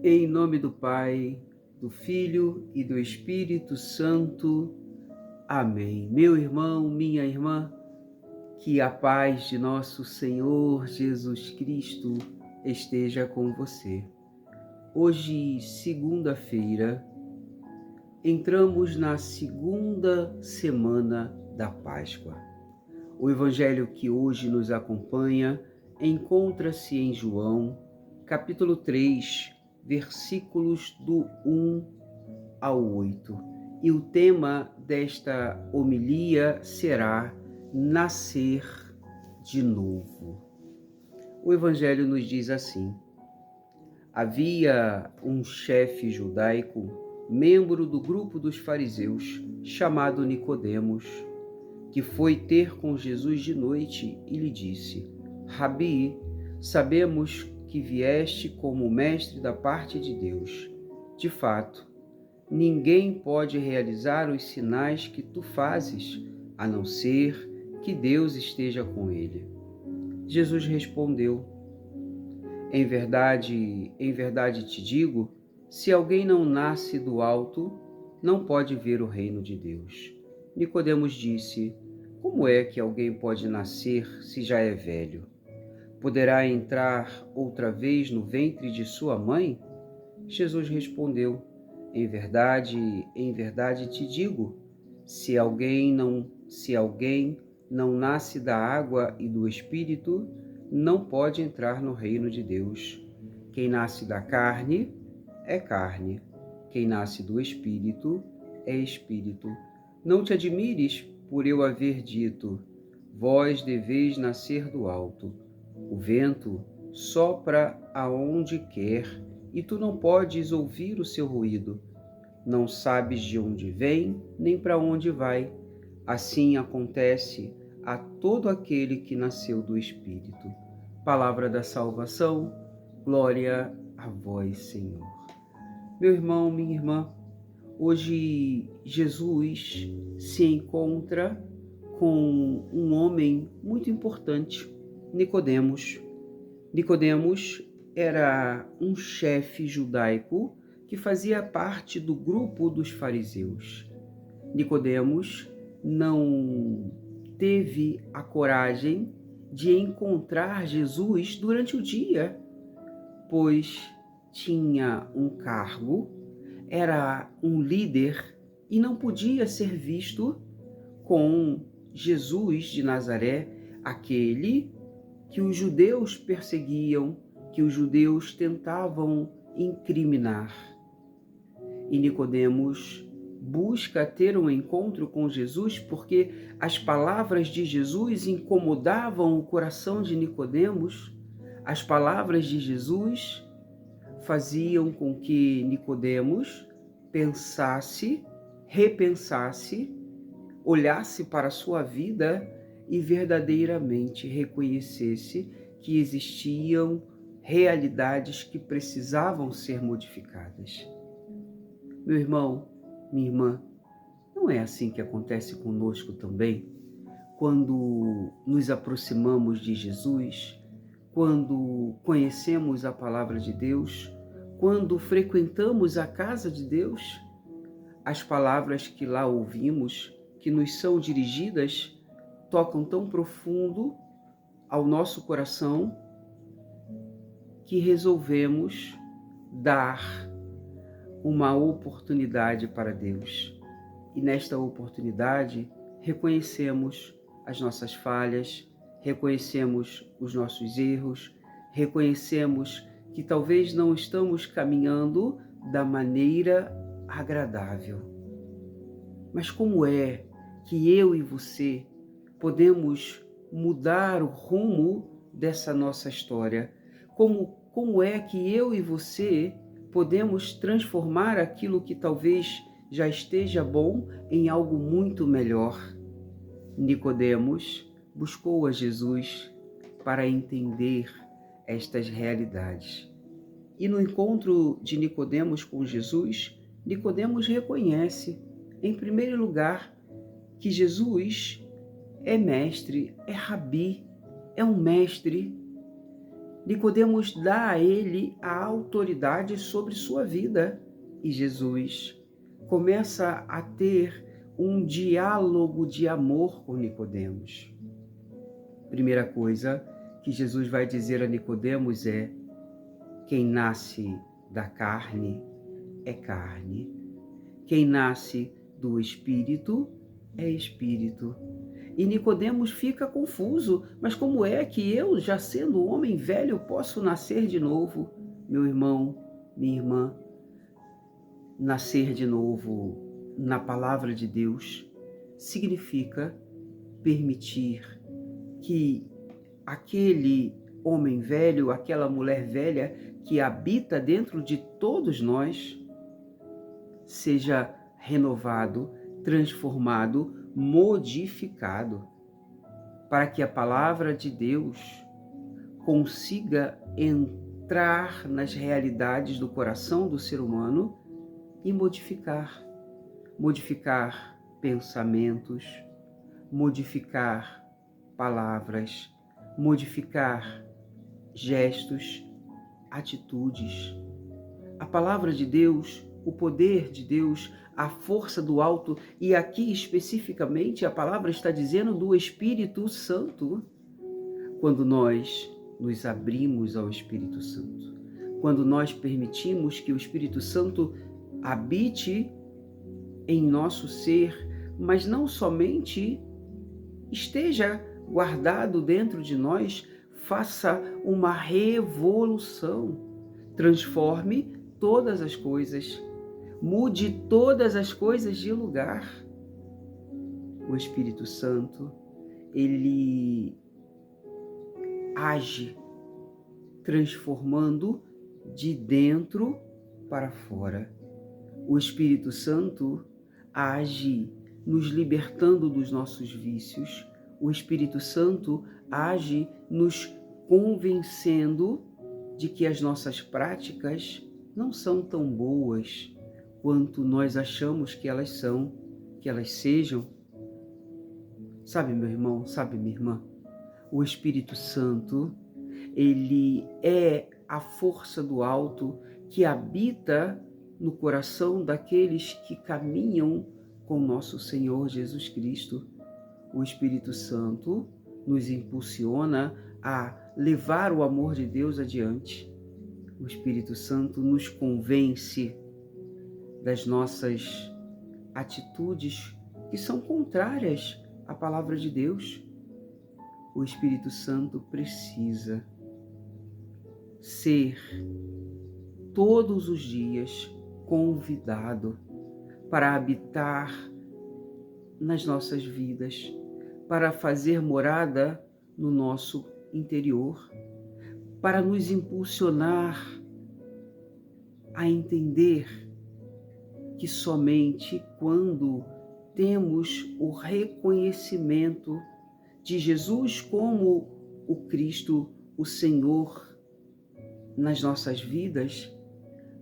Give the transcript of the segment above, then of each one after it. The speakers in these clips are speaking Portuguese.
Em nome do Pai, do Filho e do Espírito Santo. Amém. Meu irmão, minha irmã, que a paz de nosso Senhor Jesus Cristo esteja com você. Hoje, segunda-feira, entramos na segunda semana da Páscoa. O evangelho que hoje nos acompanha encontra-se em João, capítulo 3, versículos do 1 ao 8. E o tema desta homilia será nascer de novo. O evangelho nos diz assim: havia um chefe judaico, membro do grupo dos fariseus, chamado Nicodemos, que foi ter com Jesus de noite e lhe disse: Rabi, sabemos que vieste como mestre da parte de Deus. De fato, ninguém pode realizar os sinais que tu fazes, a não ser que Deus esteja com ele. Jesus respondeu: em verdade te digo, se alguém não nasce do alto, não pode ver o reino de Deus. Nicodemos disse: como é que alguém pode nascer se já é velho? Poderá entrar outra vez no ventre de sua mãe? Jesus respondeu: em verdade te digo, se alguém não nasce da água e do Espírito, não pode entrar no reino de Deus. Quem nasce da carne é carne, quem nasce do Espírito é Espírito. Não te admires por eu haver dito: vós deveis nascer do alto. O vento sopra aonde quer e tu não podes ouvir o seu ruído. Não sabes de onde vem nem para onde vai. Assim acontece a todo aquele que nasceu do Espírito. Palavra da salvação, glória a vós, Senhor. Meu irmão, minha irmã, hoje Jesus se encontra com um homem muito importante, Nicodemos. Nicodemos era um chefe judaico que fazia parte do grupo dos fariseus. Nicodemos não teve a coragem de encontrar Jesus durante o dia, pois tinha um cargo, era um líder e não podia ser visto com Jesus de Nazaré, aquele que os judeus perseguiam, que os judeus tentavam incriminar. E Nicodemos busca ter um encontro com Jesus porque as palavras de Jesus incomodavam o coração de Nicodemos. As palavras de Jesus faziam com que Nicodemos pensasse, repensasse, olhasse para a sua vida e verdadeiramente reconhecesse que existiam realidades que precisavam ser modificadas. Meu irmão, minha irmã, não é assim que acontece conosco também? Quando nos aproximamos de Jesus, quando conhecemos a palavra de Deus, quando frequentamos a casa de Deus, as palavras que lá ouvimos, que nos são dirigidas, tocam tão profundo ao nosso coração que resolvemos dar uma oportunidade para Deus. E nesta oportunidade reconhecemos as nossas falhas, reconhecemos os nossos erros, reconhecemos que talvez não estamos caminhando da maneira agradável. Mas como é que eu e você podemos mudar o rumo dessa nossa história? Como é que eu e você podemos transformar aquilo que talvez já esteja bom em algo muito melhor? Nicodemos buscou a Jesus para entender estas realidades. E no encontro de Nicodemos com Jesus, Nicodemos reconhece, em primeiro lugar, que Jesus é mestre, é rabi, é um mestre Nicodemos dá a ele a autoridade sobre sua vida e Jesus começa a ter um diálogo de amor com Nicodemos. Primeira coisa que Jesus vai dizer a Nicodemos é: quem nasce da carne é carne, quem nasce do Espírito é Espírito. E Nicodemos fica confuso, mas como é que eu, já sendo homem velho, posso nascer de novo? Meu irmão, minha irmã, nascer de novo na palavra de Deus significa permitir que aquele homem velho, aquela mulher velha que habita dentro de todos nós, seja renovado, transformado, modificado, para que a palavra de Deus consiga entrar nas realidades do coração do ser humano e modificar pensamentos, modificar palavras, modificar gestos, atitudes. A palavra de Deus, o poder de Deus, a força do alto, e aqui especificamente a palavra está dizendo do Espírito Santo. Quando nós nos abrimos ao Espírito Santo, quando nós permitimos que o Espírito Santo habite em nosso ser, mas não somente esteja guardado dentro de nós, faça uma revolução, transforme todas as coisas, mude todas as coisas de lugar. O Espírito Santo, ele age transformando de dentro para fora. O Espírito Santo age nos libertando dos nossos vícios. O Espírito Santo age nos convencendo de que as nossas práticas não são tão boas quanto nós achamos que elas são, que elas sejam. Sabe, meu irmão, sabe, minha irmã? O Espírito Santo, ele é a força do alto que habita no coração daqueles que caminham com nosso Senhor Jesus Cristo. O Espírito Santo nos impulsiona a levar o amor de Deus adiante. O Espírito Santo nos convence das nossas atitudes que são contrárias à palavra de Deus. O Espírito Santo precisa ser todos os dias convidado para habitar nas nossas vidas, para fazer morada no nosso interior, para nos impulsionar a entender que somente quando temos o reconhecimento de Jesus como o Cristo, o Senhor, nas nossas vidas,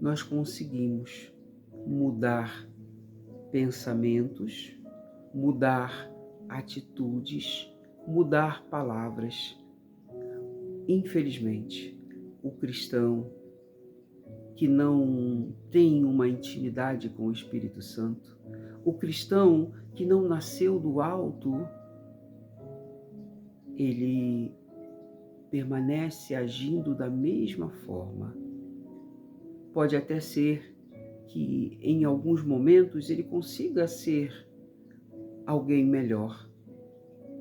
nós conseguimos mudar pensamentos, mudar atitudes, mudar palavras. Infelizmente, o cristão que não tem uma intimidade com o Espírito Santo, o cristão que não nasceu do alto, ele permanece agindo da mesma forma. Pode até ser que em alguns momentos ele consiga ser alguém melhor,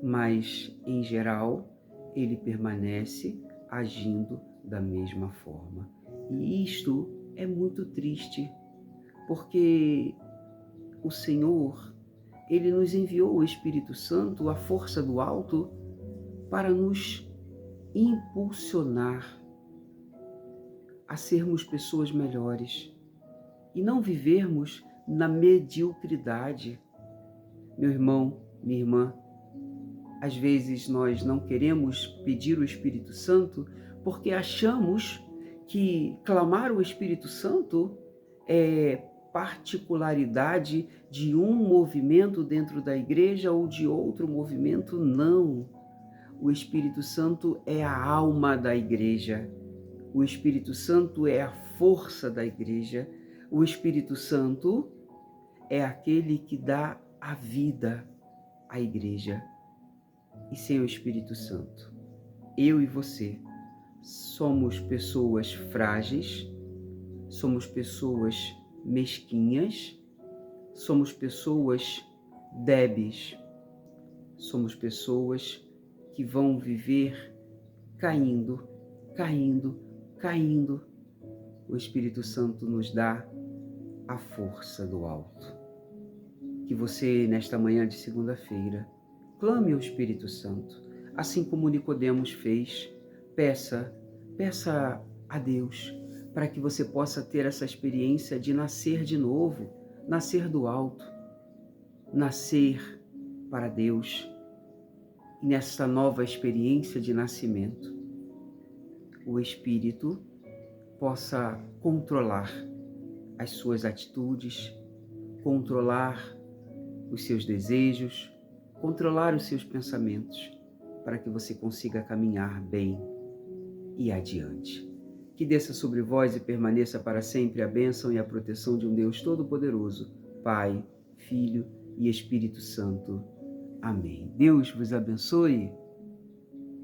mas em geral ele permanece agindo da mesma forma. E isto é muito triste, porque o Senhor, ele nos enviou o Espírito Santo, a força do alto, para nos impulsionar a sermos pessoas melhores e não vivermos na mediocridade. Meu irmão, minha irmã, às vezes nós não queremos pedir o Espírito Santo porque achamos que clamar o Espírito Santo é particularidade de um movimento dentro da igreja ou de outro movimento. Não. O Espírito Santo é a alma da igreja. O Espírito Santo é a força da igreja. O Espírito Santo é aquele que dá a vida à igreja. E sem o Espírito Santo, eu e você somos pessoas frágeis, somos pessoas mesquinhas, somos pessoas débeis, somos pessoas que vão viver caindo, caindo, caindo. O Espírito Santo nos dá a força do alto. Que você, nesta manhã de segunda-feira, clame ao Espírito Santo, assim como Nicodemos fez. Peça a Deus para que você possa ter essa experiência de nascer de novo, nascer do alto, nascer para Deus. E nessa nova experiência de nascimento, o Espírito possa controlar as suas atitudes, controlar os seus desejos, controlar os seus pensamentos, para que você consiga caminhar bem e adiante. Que desça sobre vós e permaneça para sempre a bênção e a proteção de um Deus Todo-Poderoso, Pai, Filho e Espírito Santo. Amém. Deus vos abençoe.